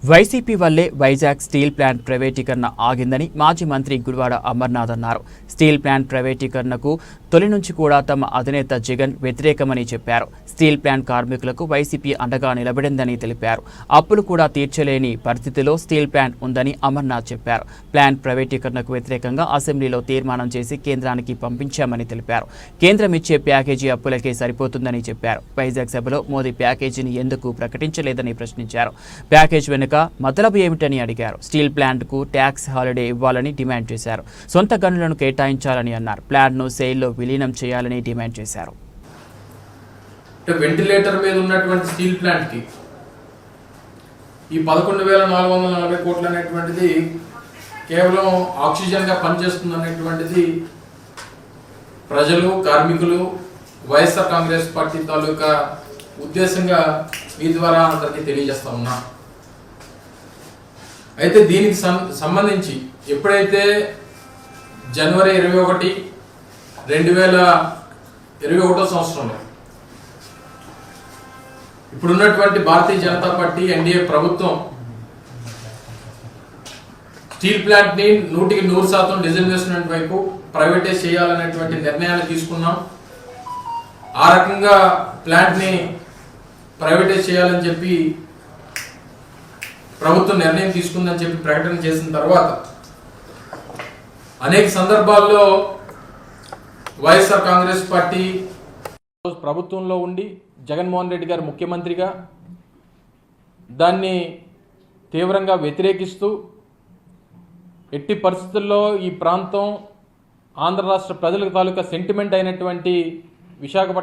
YCP వల్లే Vizag steel plant ప్రైవేటీకరణ ఆగిందని మాజీ మంత్రి గుడివాడ అమర్నాథ్ అన్నారు. స్టీల్ ప్లాంట్ ప్రైవేటీకరణకు తొలి నుంచి కూడా తమ అధినేత జగన్ వ్యతిరేకమని చెప్పారు. స్టీల్ ప్లాంట్ కార్మికులకు వైసీపీ అండగా నిలబడిందని తెలిపారు. అప్పులు కూడా తీర్చలేని పరిస్థితిలో స్టీల్ ప్లాంట్ ఉందని అమర్నాథ్ చెప్పారు. ప్లాంట్ ప్రైవేటీకరణకు వ్యతిరేకంగా అసెంబ్లీలో తీర్మానం చేసి కేంద్రానికి పంపించామని తెలిపారు. కేంద్రం ఇచ్చే ప్యాకేజీ అప్పులకే సరిపోతుందని చెప్పారు. వైజాగ్ సభలో మోదీ ప్యాకేజీని ఎందుకు ప్రకటించలేదని ప్రశ్నించారు. ప్యాకేజ్ వెనుక మతలబు ఏమిటని అడిగారు. స్టీల్ ప్లాంట్ కు ట్యాక్స్ హాలిడే ఇవ్వాలని డిమాండ్ చేశారు. సొంత గనులను కేటాయించాలని అన్నారు. ప్లాంట్ ను సెయిల్లో విలీనం చేయాలని డిమాండ్ చేశారు. వెంటిలేటర్ మీద ఉన్నటువంటి స్టీల్ ప్లాంట్ కి ఈ 11,440 కోట్లు అనేటువంటిది కేవలం ఆక్సిజన్ గా పనిచేస్తుంది అనేటువంటిది ప్రజలు, కార్మికులు, వైఎస్ఆర్ కాంగ్రెస్ పార్టీ తాలూకా ఉద్దేశంగా మీ ద్వారా అందరికీ తెలియజేస్తా ఉన్నా. అయితే దీనికి సంబంధించి ఎప్పుడైతే జనవరి 21, 2021 సంవత్సరంలో ఇప్పుడున్నటువంటి భారతీయ జనతా పార్టీ ఎన్డీఏ ప్రభుత్వం స్టీల్ ప్లాంట్ ని 100% డిజిన్వెస్ట్మెంట్ వైపు ప్రైవేటైజ్ చేయాలనేటువంటి నిర్ణయాన్ని తీసుకున్నాం. ఆ రకంగా ప్లాంట్ ని ప్రైవేటైజ్ చేయాలని చెప్పి ప్రభుత్వం నిర్ణయం తీసుకుందని చెప్పి ప్రకటన చేసిన తర్వాత అనేక సందర్భాల్లో వైఎస్ఆర్ కాంగ్రెస్ పార్టీ ప్రభుత్వంలో ఉండి జగన్మోహన్ రెడ్డి గారు ముఖ్యమంత్రిగా దాన్ని తీవ్రంగా వ్యతిరేకిస్తూ ఎట్టి పరిస్థితుల్లో ఈ ప్రాంతం ఆంధ్ర రాష్ట్ర ప్రజల తాలూకా సెంటిమెంట్ అయినటువంటి విశాఖపట్నం